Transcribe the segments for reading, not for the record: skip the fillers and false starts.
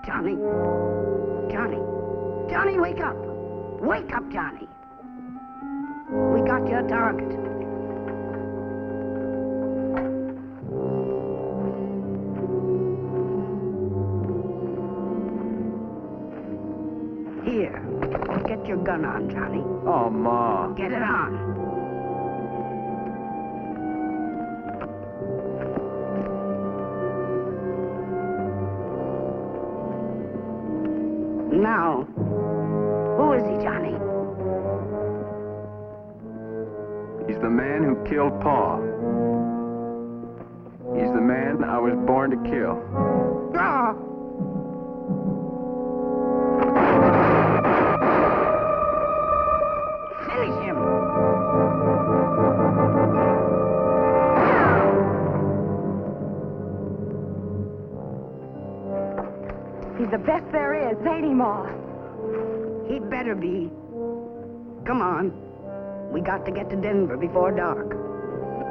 Johnny. Johnny. Johnny, wake up. Wake up, Johnny. We got your target. Here. Get your gun on, Johnny. Oh, Ma. Get it on. Now, who is he, Johnny? He's the man who killed Pa. He's the man I was born to kill. Ah! Finish him! He's the best there is, ain't he, Ma? He better be. Come on. We got to get to Denver before dark.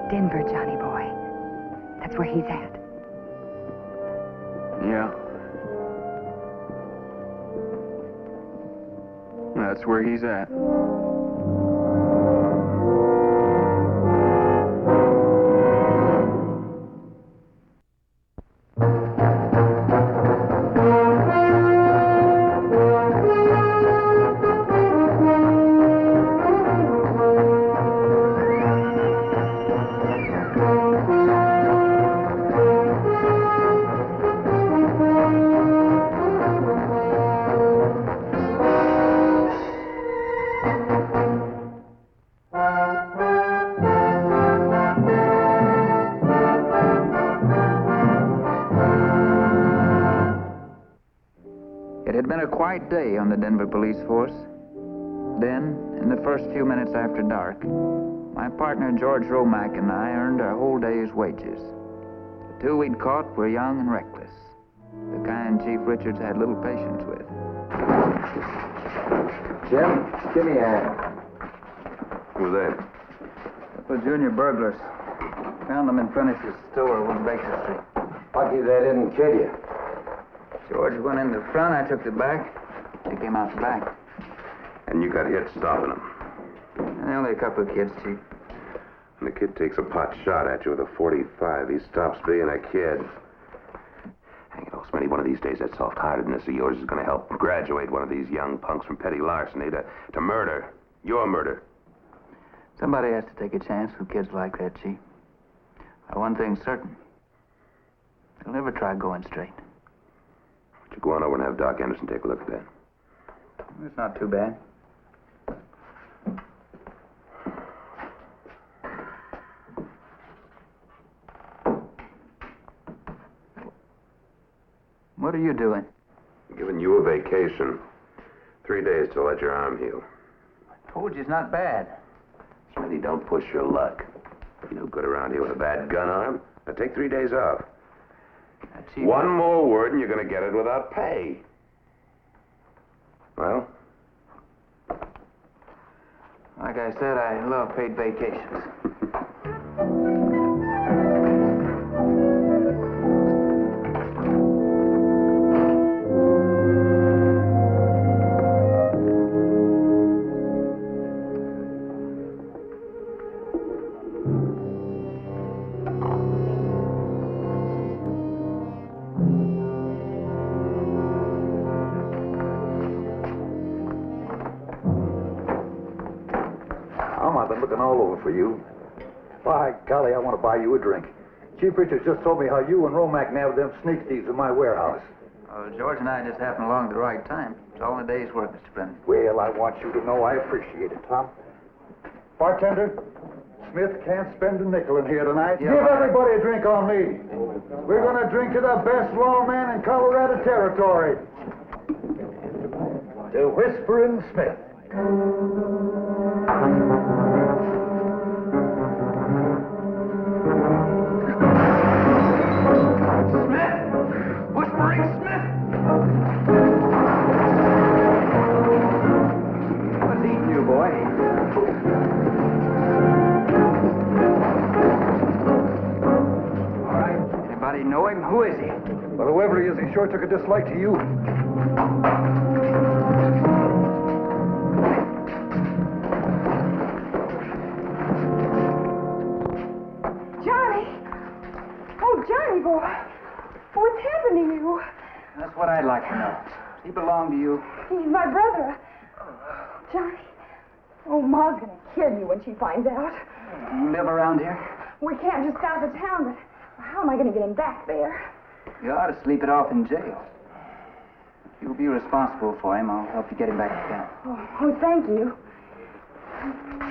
Denver, Johnny boy. That's where he's at. Yeah. That's where he's at. It had been a quiet day on the Denver police force. Then, in the first few minutes after dark, my partner George Romack and I earned our whole day's wages. The two we'd caught were young and reckless, the kind Chief Richards had little patience with. Jim, give me a hand. Who's that? Couple of junior burglars. Found them in Prentice's store on Baker Street. Lucky they didn't kill you. George went in the front, I took the back. They came out the back. And you got hit stopping them. And only a couple of kids, Chief. When the kid takes a pot shot at you with a .45, he stops being a kid. You know, Smitty, one of these days that soft-heartedness of yours is going to help graduate one of these young punks from petty larceny to murder. Your murder. Somebody has to take a chance with kids like that, Chief. One thing's certain. They'll never try going straight. Why don't you go on over and have Doc Anderson take a look at that? It's not too bad. What are you doing? I'm giving you a vacation. 3 days to let your arm heal. I told you it's not bad. Smitty, don't push your luck. You no good around here with a bad gun arm. Now take 3 days off. Chief, One more word and you're going to get it without pay. Well? Like I said, I love paid vacations. I've been looking all over for you. By golly, I want to buy you a drink. Chief Richards just told me how you and Romack nabbed them sneak thieves in my warehouse. George and I just happened along at the right time. It's all in a day's work, Mr. Brennan. Well, I want you to know I appreciate it, Tom. Bartender, Smith can't spend a nickel in here tonight. Yeah, Give everybody a drink on me. We're going to drink to the best lawman in Colorado Territory. To Whispering Smith. Know him? Who is he? Well, whoever he is, he sure took a dislike to you. Johnny! Oh, Johnny boy! What's happened to you? That's what I'd like to know. Does he belong to you? He's my brother. Johnny. Oh, Ma's gonna kill you when she finds out. You live around here? We can't just south of town, but how am I gonna get him back there? You ought to sleep it off in jail. If you'll be responsible for him, I'll help you get him back to town. Oh, thank you.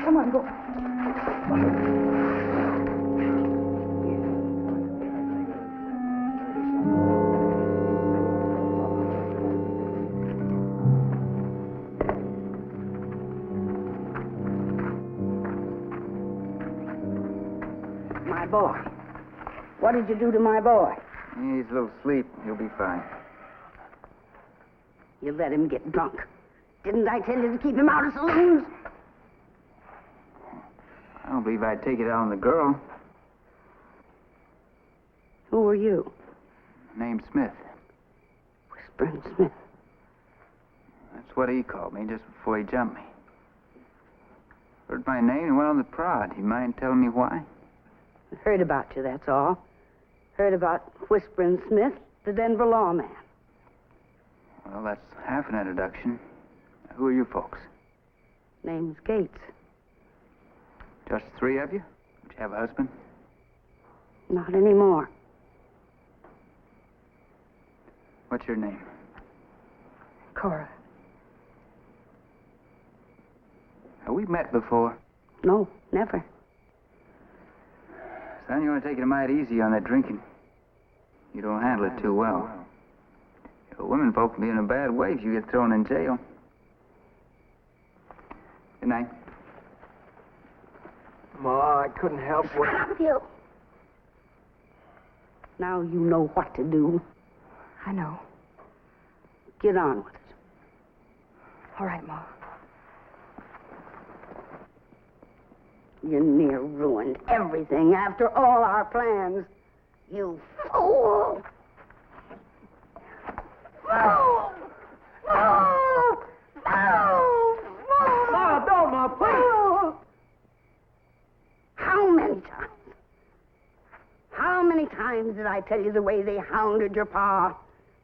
Come on, go. My boy. What did you do to my boy? He's a little asleep. He'll be fine. You let him get drunk. Didn't I tell you to keep him out of saloons? I don't believe I'd take it out on the girl. Who are you? Name's Smith. Whispering Smith. That's what he called me just before he jumped me. Heard my name and went on the prod. You mind telling me why? Heard about you, that's all. Heard about Whispering Smith, the Denver lawman. Well, that's half an introduction. Who are you folks? Name's Gates. Just three of you? Did you have a husband? Not anymore. What's your name? Cora. Have we met before? No, never. Son, you want to take it mighty easy on that drinking. You don't handle it too well. Women folk can be in a bad way if you get thrown in jail. Good night. Ma, I couldn't help what... Stop you. Now you know what to do. I know. Get on with it. All right, Ma. You near ruined everything after all our plans. You fool! Fool! Fool! Fool! Fool! Ma, don't, Ma, please! Fool! How many times? How many times did I tell you the way they hounded your pa?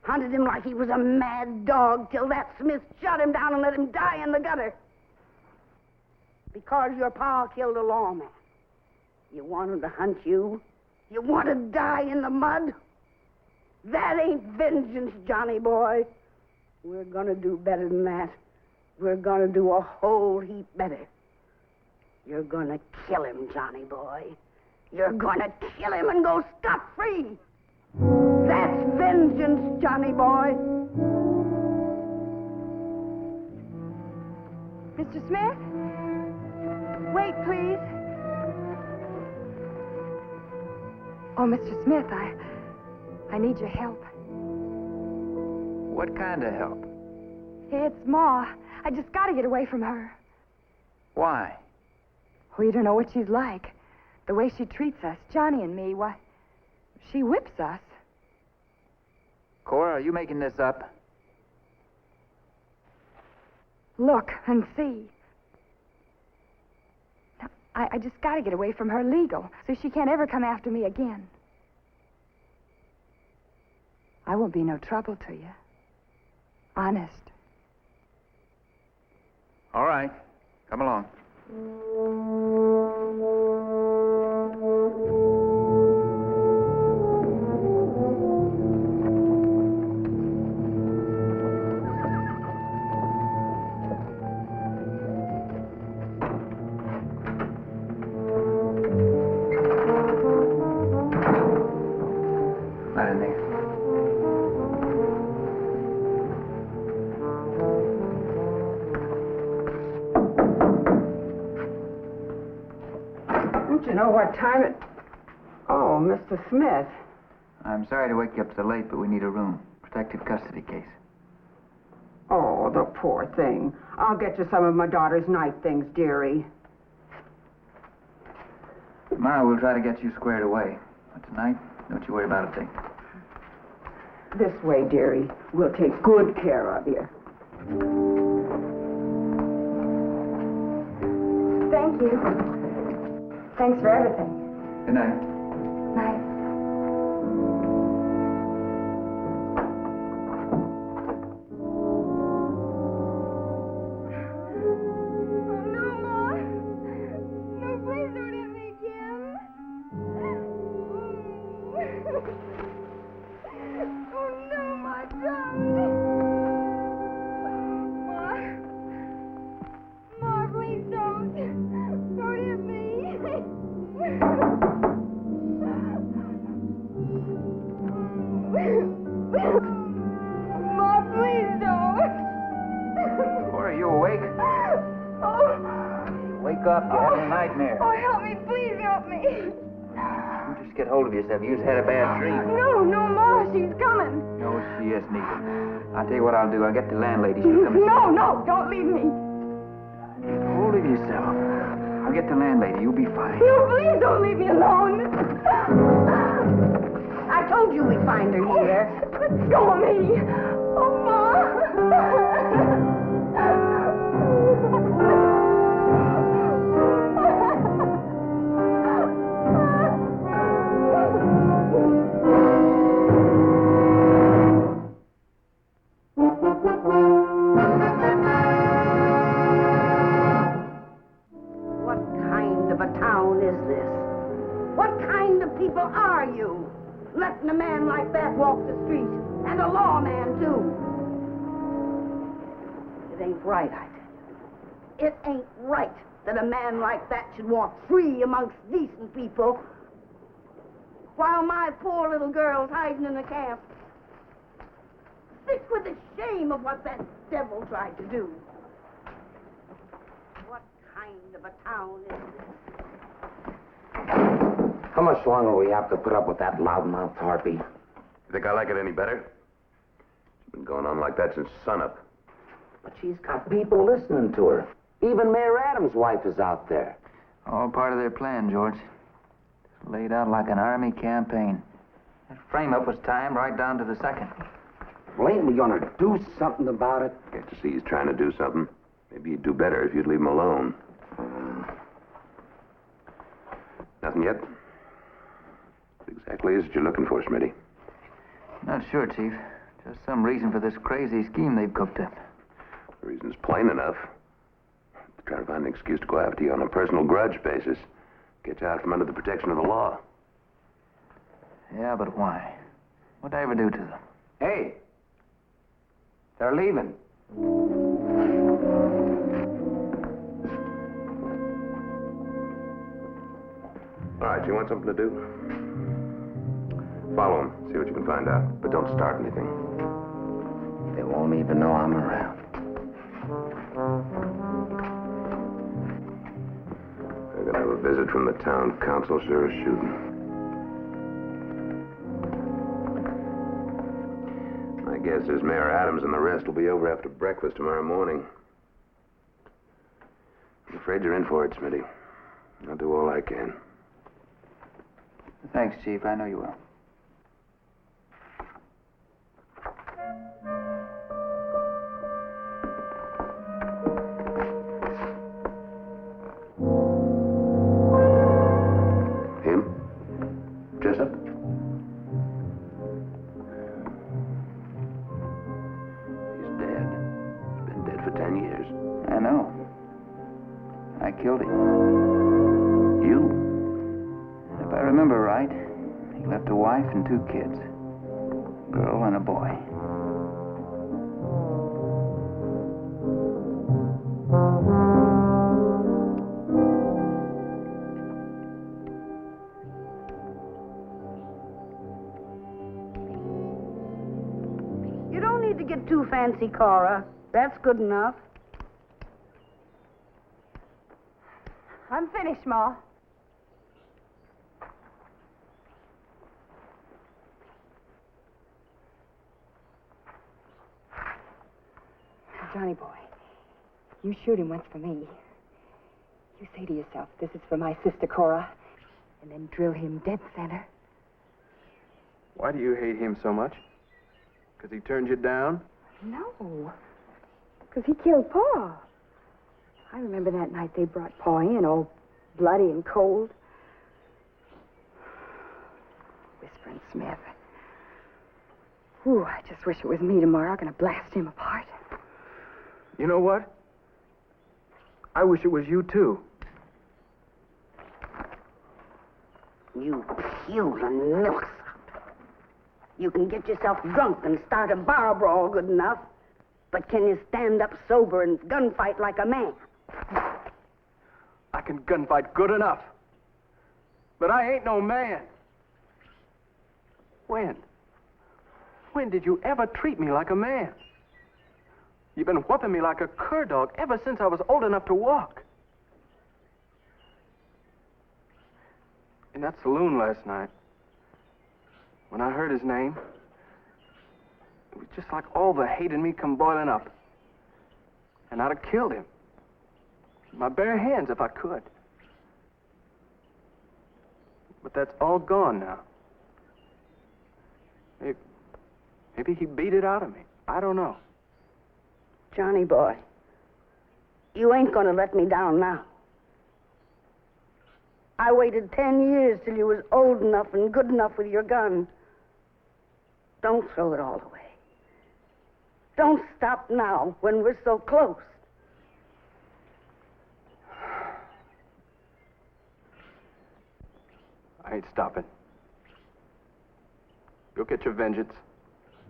Hunted him like he was a mad dog till that Smith shot him down and let him die in the gutter. Because your pa killed a lawman. You want him to hunt you? You want to die in the mud? That ain't vengeance, Johnny boy. We're gonna do better than that. We're gonna do a whole heap better. You're gonna kill him, Johnny boy. You're gonna kill him and go scot-free. That's vengeance, Johnny boy. Mr. Smith? Wait, please. Oh, Mr. Smith, I need your help. What kind of help? It's Ma. I just got to get away from her. Why? Oh, you don't know what she's like. The way she treats us, Johnny and me, why, she whips us. Cora, are you making this up? Look and see. Now, I just got to get away from her legal, so she can't ever come after me again. I won't be no trouble to you. Honest. All right. Come along. Not in there. Don't you know what time it... Oh, Mr. Smith. I'm sorry to wake you up so late, but we need a room. Protective custody case. Oh, the poor thing. I'll get you some of my daughter's night things, dearie. Tomorrow we'll try to get you squared away. But tonight, don't you worry about a thing. This way, dearie. We'll take good care of you. Thank you. Thanks for everything. Good night. Night. Cora, you awake? Wake up. You had a nightmare. Oh, help me. Please help me. You just get hold of yourself. You just had a bad dream. No, Ma. She's coming. No, she isn't either. I'll tell you what I'll do. I'll get the landlady. She'll come and... No. Don't leave me. Get hold of yourself. I'll get the landlady. You'll be fine. No, please don't leave me alone. I told you we'd find her here. Let go of me. Oh, Ma. What kind of a town is this? What kind of people are you? Letting a man like that walk the street, and a lawman, too. It ain't right, I tell you. It ain't right that a man like that should walk free amongst decent people, while my poor little girl's hiding in the camp. Sick with the shame of what that devil tried to do. What kind of a town is this? How much longer will we have to put up with that loudmouth harpy? You think I like it any better? It's been going on like that since sunup. But she's got people listening to her. Even Mayor Adams' wife is out there. All part of their plan, George. It's laid out like an army campaign. That frame-up was timed right down to the second. Well, ain't we gonna do something about it? Can't you see he's trying to do something? Maybe he'd do better if you'd leave him alone. Nothing yet? What exactly is it you're looking for, Smitty? Not sure, Chief. Just some reason for this crazy scheme they've cooked up. The reason's plain enough. They're trying to find an excuse to go after you on a personal grudge basis. Get you out from under the protection of the law. Yeah, but why? What'd I ever do to them? Hey! They're leaving. All right, you want something to do? Follow him. See what you can find out. But don't start anything. They won't even know I'm around. They're gonna have a visit from the town council. Sure as shooting. My guess is Mayor Adams and the rest will be over after breakfast tomorrow morning. I'm afraid you're in for it, Smitty. I'll do all I can. Thanks, Chief. I know you will. Him? Jessup? He's dead. He's been dead for 10 years. I know. I killed him. You? If I remember right, he left a wife and 2 kids. A girl and a boy. You don't need to get too fancy, Cora. That's good enough. I'm finished, Ma. Johnny boy, you shoot him once for me. You say to yourself, this is for my sister Cora, and then drill him dead center. Why do you hate him so much? Because he turned you down? No. Because he killed Pa. I remember that night they brought Pa in, all bloody and cold. Whispering Smith. Ooh, I just wish it was me tomorrow. I'm going to blast him apart. You know what? I wish it was you, too. You puling milksop. You can get yourself drunk and start a bar brawl good enough, but can you stand up sober and gunfight like a man? I can gunfight good enough. But I ain't no man. When? When did you ever treat me like a man? You've been whooping me like a cur dog ever since I was old enough to walk. In that saloon last night, when I heard his name, it was just like all the hate in me come boiling up. And I'd have killed him. With my bare hands if I could. But that's all gone now. Maybe he beat it out of me. I don't know. Johnny boy, you ain't gonna let me down now. I waited 10 years till you was old enough and good enough with your gun. Don't throw it all away. Don't stop now when we're so close. I ain't stopping. You'll get your vengeance.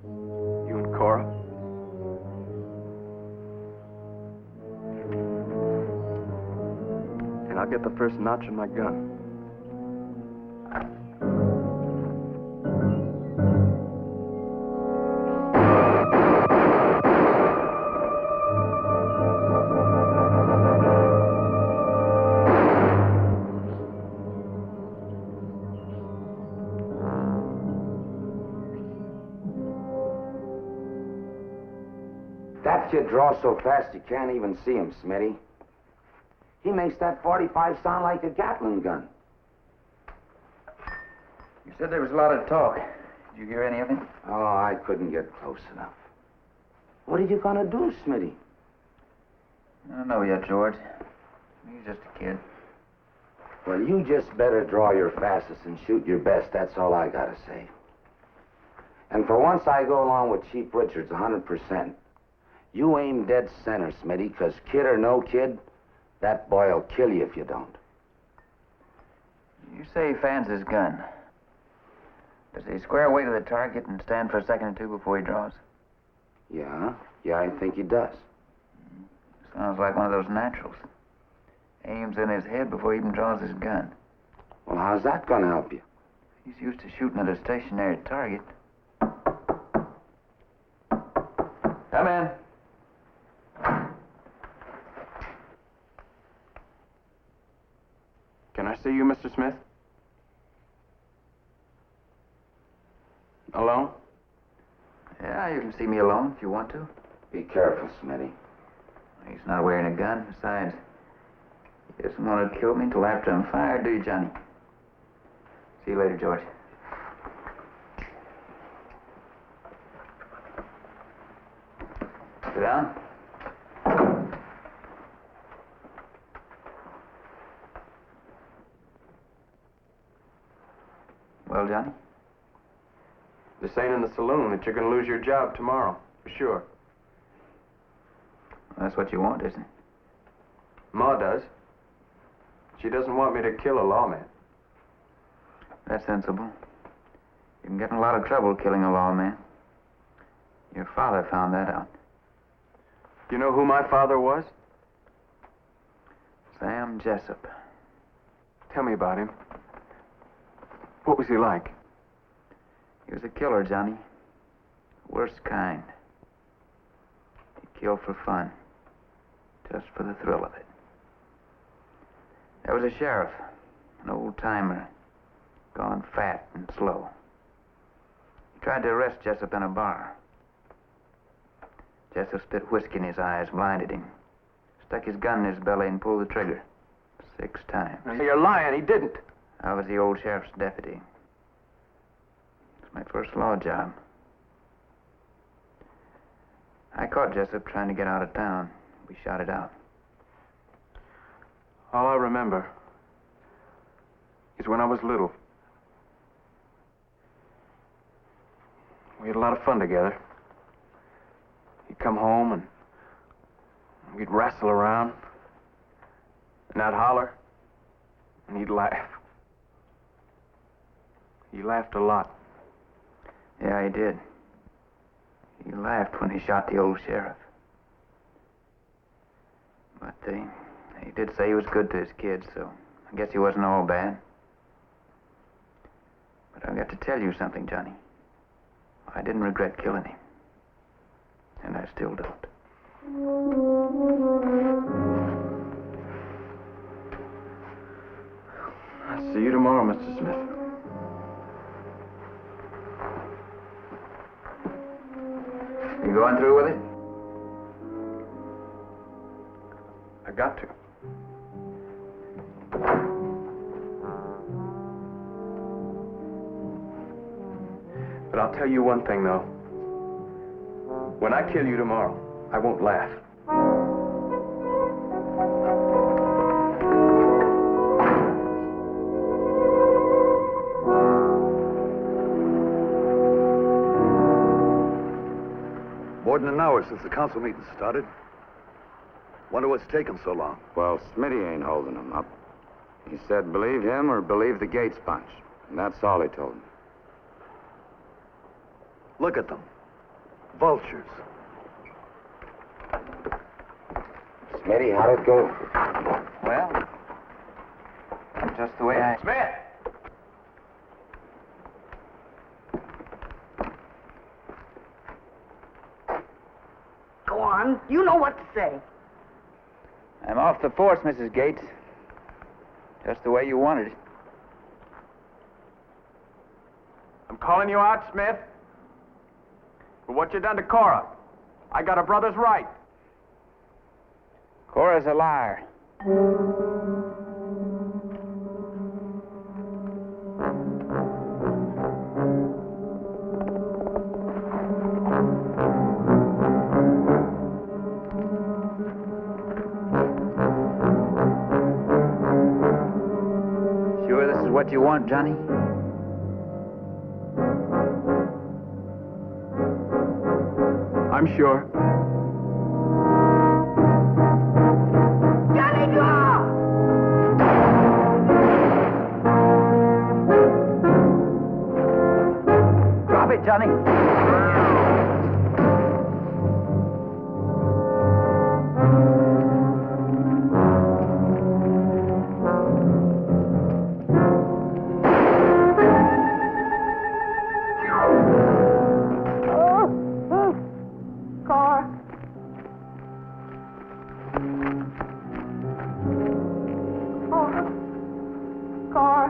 You and Cora. And I'll get the first notch in my gun. That kid draws so fast you can't even see him, Smitty. He makes that 45 sound like a Gatling gun. You said there was a lot of talk. Did you hear any of it? Oh, I couldn't get close enough. What are you gonna do, Smitty? I don't know yet, George. He's just a kid. Well, you just better draw your fastest and shoot your best. That's all I gotta say. And for once, I go along with Chief Richards 100%. You aim dead center, Smitty, because kid or no kid, that boy'll kill you if you don't. You say he fans his gun. Does he square away to the target and stand for a second or two before he draws? Yeah, I think he does. Sounds like one of those naturals. Aims in his head before he even draws his gun. Well, how's that gonna help you? He's used to shooting at a stationary target. Come in. Can I see you, Mr. Smith? Alone? Yeah, you can see me alone if you want to. Be careful, Smitty. He's not wearing a gun. Besides, he doesn't want to kill me until after I'm fired, do you, Johnny? See you later, George. Sit down. Well, Johnny? They're saying in the saloon that you're going to lose your job tomorrow, for sure. That's what you want, isn't it? Ma does. She doesn't want me to kill a lawman. That's sensible. You can get in a lot of trouble killing a lawman. Your father found that out. Do you know who my father was? Sam Jessup. Tell me about him. What was he like? He was a killer, Johnny. Worst kind. He killed for fun. Just for the thrill of it. There was a sheriff, an old-timer, gone fat and slow. He tried to arrest Jessup in a bar. Jessup spit whiskey in his eyes, blinded him. Stuck his gun in his belly and pulled the trigger 6 times. You're lying. He didn't. I was the old sheriff's deputy. It's my first law job. I caught Jessup trying to get out of town. We shot it out. All I remember is when I was little. We had a lot of fun together. He'd come home and we'd wrestle around. And I'd holler. And he'd laugh. He laughed a lot. Yeah, he did. He laughed when he shot the old sheriff. But he did say he was good to his kids, so I guess he wasn't all bad. But I've got to tell you something, Johnny. I didn't regret killing him. And I still don't. I'll see you tomorrow, Mr. Smith. You going through with it? I got to. But I'll tell you one thing, though. When I kill you tomorrow, I won't laugh. More than an hour since the council meeting started. Wonder what's taking so long. Well, Smitty ain't holding him up. He said believe him or believe the Gates bunch. And that's all he told me. Look at them. Vultures. Smitty, how'd it go? Well, just the way I... Smith! Go on. You know what to say. I'm off the force, Mrs. Gates. Just the way you wanted it. I'm calling you out, Smith, for what you done to Cora. I got her brother's right. Cora's a liar. Sure this is what you want, Johnny? I'm sure. Johnny, go! Drop it, Johnny. Car. Car.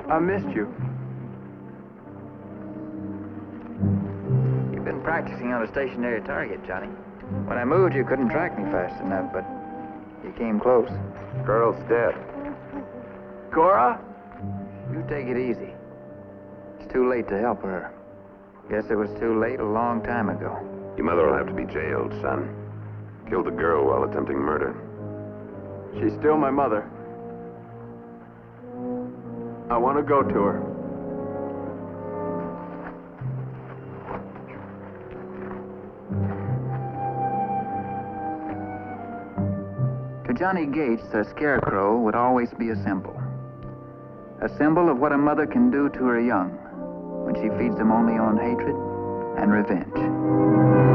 I missed you. You've been practicing on a stationary target, Johnny. When I moved, you couldn't track me fast enough, but you came close. Girl's dead. Cora? You take it easy. It's too late to help her. Guess it was too late a long time ago. Your mother will have to be jailed, son. Killed a girl while attempting murder. She's still my mother. I want to go to her. To Johnny Gates, a scarecrow would always be a symbol. A symbol of what a mother can do to her young when she feeds them only on hatred and revenge.